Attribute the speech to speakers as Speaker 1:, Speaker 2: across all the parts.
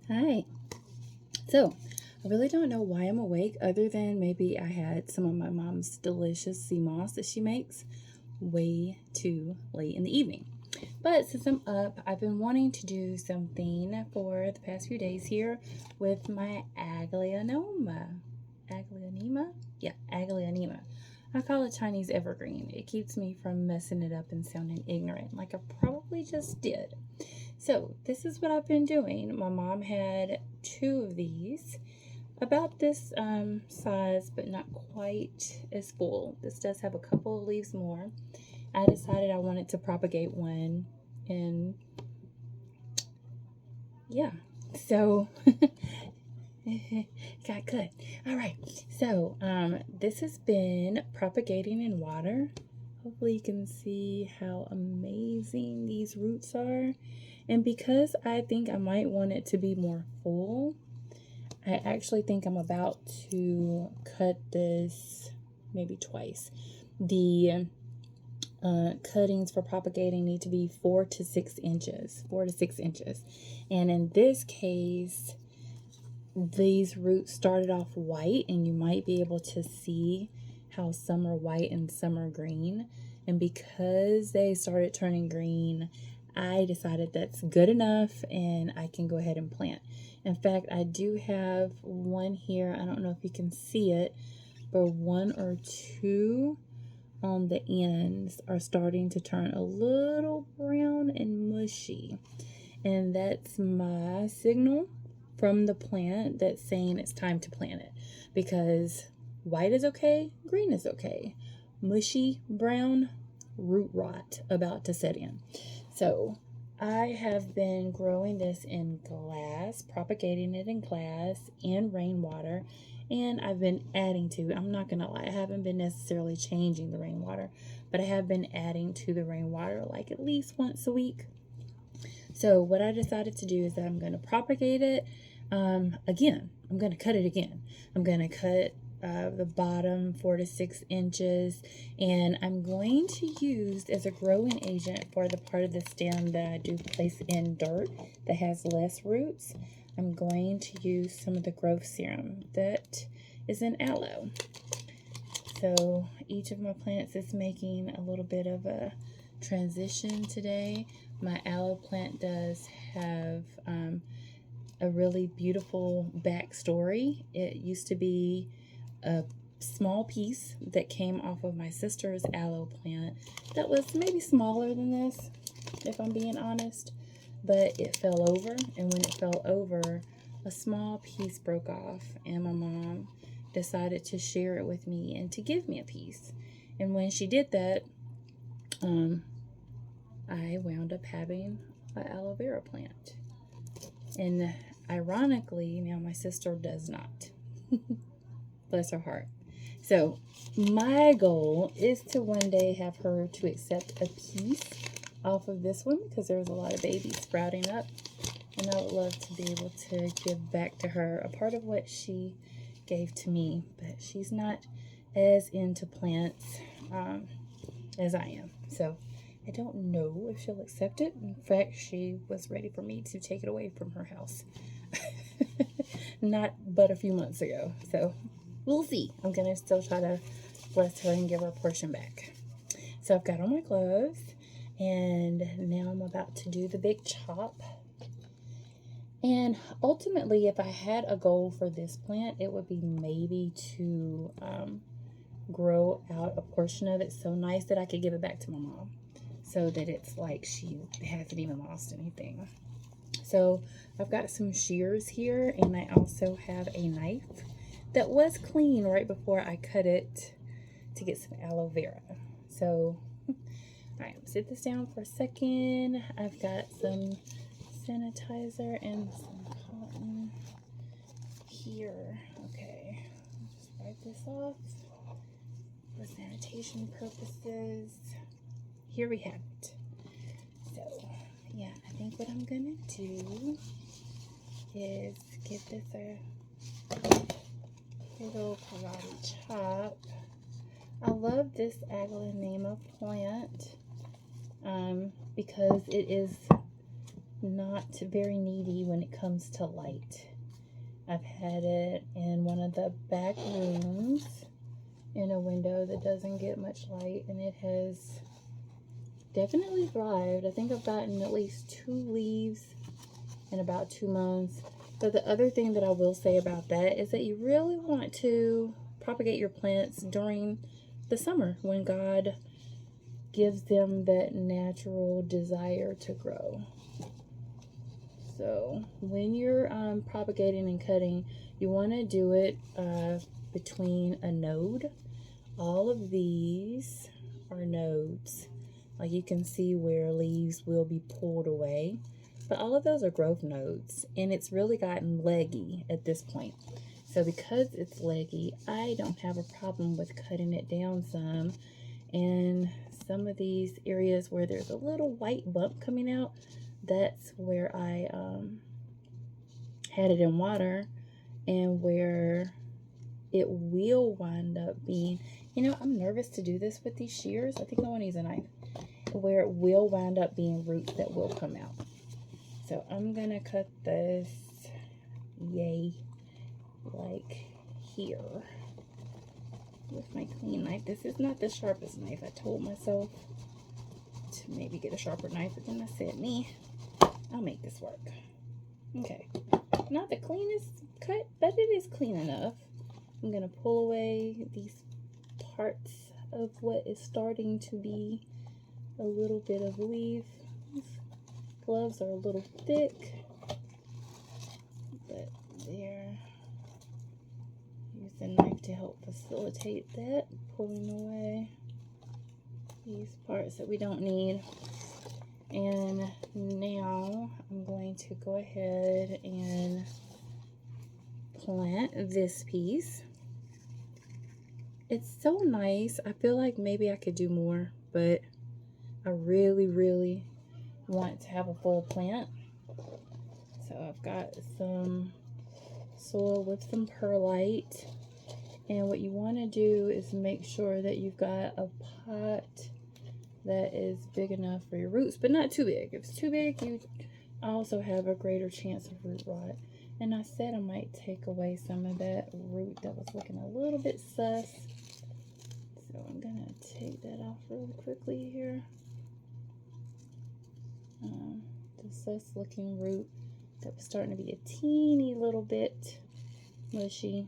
Speaker 1: Hi. So, I really don't know why I'm awake other than maybe I had some of my mom's delicious sea moss that she makes way too late in the evening. But since I'm up, I've been wanting to do something for the past few days here with my Aglaonema. Aglaonema? Yeah, Aglaonema. I call it Chinese evergreen. It keeps me from messing it up and sounding ignorant like I probably just did. So, this is what I've been doing. My mom had two of these, about this size, but not quite as full. This does have a couple of leaves more. I decided I wanted to propagate one, and yeah, so got cut. All right, so this has been propagating in water. Hopefully, you can see how amazing these roots are. And because I think I might want it to be more full, I actually think I'm about to cut this maybe twice. The cuttings for propagating need to be 4 to 6 inches. 4 to 6 inches. And in this case, these roots started off white, and you might be able to see how some are white and some are green. And because they started turning green, I decided that's good enough and I can go ahead and plant. In fact, I do have one here. I don't know if you can see it, but one or two on the ends are starting to turn a little brown and mushy. And that's my signal from the plant that's saying it's time to plant it, because white is okay, green is okay. Mushy, brown, root rot about to set in. So I have been growing this in glass, propagating it in glass and rainwater, and I've been adding to. I'm not gonna lie, I haven't been necessarily changing the rainwater, but I have been adding to the rainwater like at least once a week. So what I decided to do is that I'm going to propagate it again. I'm going to cut it again. I'm going to cut the bottom 4 to 6 inches, and I'm going to use as a growing agent for the part of the stem that I do place in dirt that has less roots. I'm going to use some of the growth serum that is in aloe. So each of my plants is making a little bit of a transition today. My aloe plant does have a really beautiful backstory. It used to be a small piece that came off of my sister's aloe plant that was maybe smaller than this, if I'm being honest, but it fell over, and when it fell over, a small piece broke off, and my mom decided to share it with me and to give me a piece. And when she did that, I wound up having an aloe vera plant. And ironically, now my sister does not. Bless her heart. So my goal is to one day have her to accept a piece off of this one, because there's a lot of babies sprouting up, and I would love to be able to give back to her a part of what she gave to me. But she's not as into plants as I am, so I don't know if she'll accept it. In fact, she was ready for me to take it away from her house not but a few months ago, so we'll see. I'm gonna still try to bless her and give her a portion back. So I've got on my gloves, and now I'm about to do the big chop. And ultimately, if I had a goal for this plant, it would be maybe to grow out a portion of it so nice that I could give it back to my mom, so that it's like she hasn't even lost anything. So I've got some shears here, and I also have a knife that was clean right before I cut it to get some aloe vera. So, all right, sit this down for a second. I've got some sanitizer and some cotton here. Okay, just wipe this off for sanitation purposes. Here we have it. So, yeah, I think what I'm gonna do is give this a little karate chop. I love this Aglaonema plant because it is not very needy when it comes to light. I've had it in one of the back rooms in a window that doesn't get much light, and it has definitely thrived. I think I've gotten at least 2 leaves in about 2 months. But the other thing that I will say about that is that you really want to propagate your plants during the summer when God gives them that natural desire to grow. So when you're propagating and cutting, you want to do it between a node. All of these are nodes. Like you can see where leaves will be pulled away. But all of those are growth nodes, and it's really gotten leggy at this point. So because it's leggy, I don't have a problem with cutting it down some. And some of these areas where there's a little white bump coming out, that's where I had it in water, and where it will wind up being, you know, I'm nervous to do this with these shears. I think I want to use a knife. Where it will wind up being roots that will come out. So I'm gonna cut this, yay, like here with my clean knife. This is not the sharpest knife. I told myself to maybe get a sharper knife, but then I said, I'll make this work. Okay, not the cleanest cut, but it is clean enough. I'm gonna pull away these parts of what is starting to be a little bit of leaf. Gloves are a little thick, but there. Use the knife to help facilitate that, pulling away these parts that we don't need. And now I'm going to go ahead and plant this piece. It's so nice. I feel like maybe I could do more, but I really want to have a full plant. So I've got some soil with some perlite, and what you want to do is make sure that you've got a pot that is big enough for your roots, but not too big. If it's too big, you also have a greater chance of root rot. And I said I might take away some of that root that was looking a little bit sus, so I'm gonna take that off really quickly here. The sus looking root that was starting to be a teeny little bit mushy.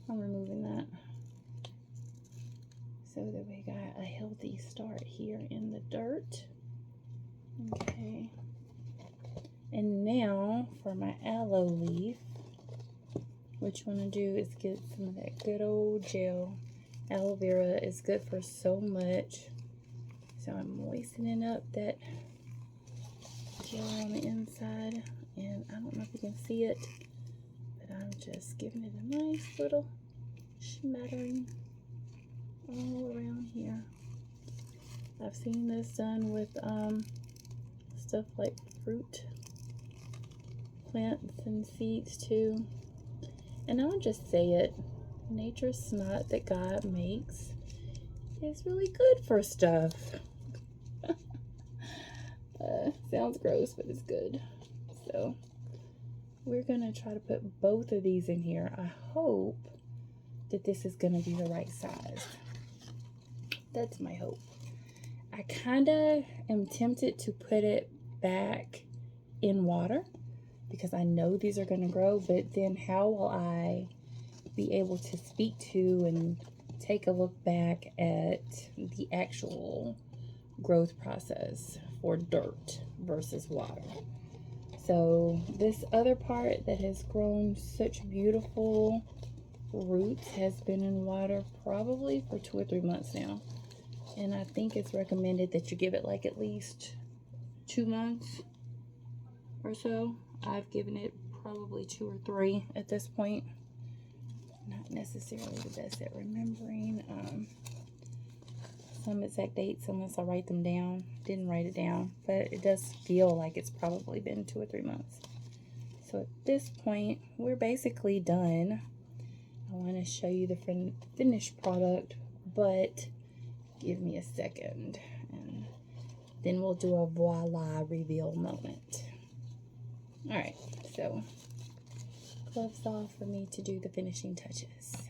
Speaker 1: I'm removing that so that we got a healthy start here in the dirt. Okay, and now for my aloe leaf, what you want to do is get some of that good old gel. Aloe vera is good for so much, so I'm moistening up that gel on the inside, and I don't know if you can see it, but I'm just giving it a nice little smattering all around here. I've seen this done with stuff like fruit plants and seeds too, and I'll just say it, nature's snot that God makes is really good for stuff. Sounds gross, but it's good. So we're gonna try to put both of these in here. I hope that this is gonna be the right size. That's my hope. I kinda am tempted to put it back in water because I know these are gonna grow, but then how will I be able to speak to and take a look back at the actual growth process for dirt versus water? So this other part that has grown such beautiful roots has been in water probably for 2 or 3 months now, and I think it's recommended that you give it like at least 2 months or so. I've given it probably 2 or 3 at this point. Not necessarily the best at remembering some exact dates unless I write them down. Didn't write it down, but it does feel like it's probably been 2 or 3 months. So at this point, we're basically done. I want to show you the finished product, but give me a second, and then we'll do a voila reveal moment. All right, so gloves off for me to do the finishing touches.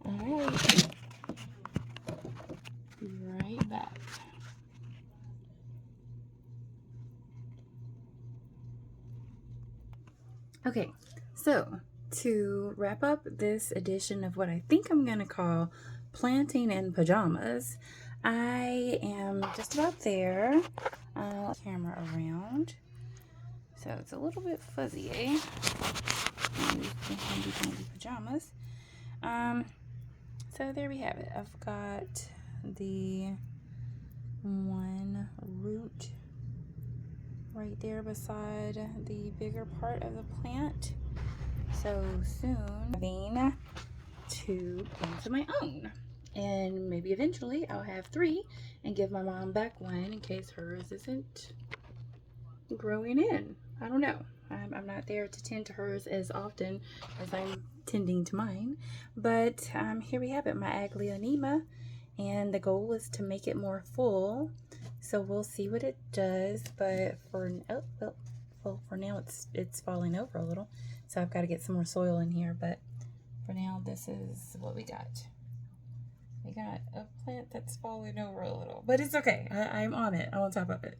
Speaker 1: All right, be right back. Okay, so to wrap up this edition of what I think I'm going to call Planting in Pajamas, I am just about there. Camera around. So it's a little bit fuzzy, eh? The handy dandy pajamas. So there we have it. I've got the one root right there beside the bigger part of the plant. So soon having 2 plants of my own, and maybe eventually I'll have 3 and give my mom back one in case hers isn't growing in. I don't know. I'm not there to tend to hers as often as I'm tending to mine, but here we have it, my Aglaonema, and the goal is to make it more full. So we'll see what it does, but for now it's falling over a little, so I've got to get some more soil in here. But for now, this is what we got. We got a plant that's falling over a little, but it's okay. I'm on it. I'm on top of it.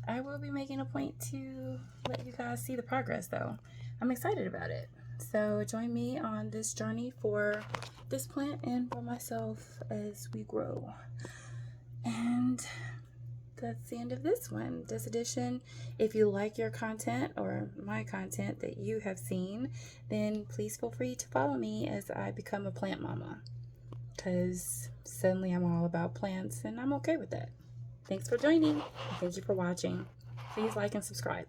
Speaker 1: I will be making a point to let you guys see the progress, though. I'm excited about it. So join me on this journey for this plant and for myself as we grow. And that's the end of this edition. If you like your content or my content that you have seen, then please feel free to follow me as I become a plant mama, because suddenly I'm all about plants and I'm okay with that. Thanks for joining. Thank you for watching. Please like and subscribe.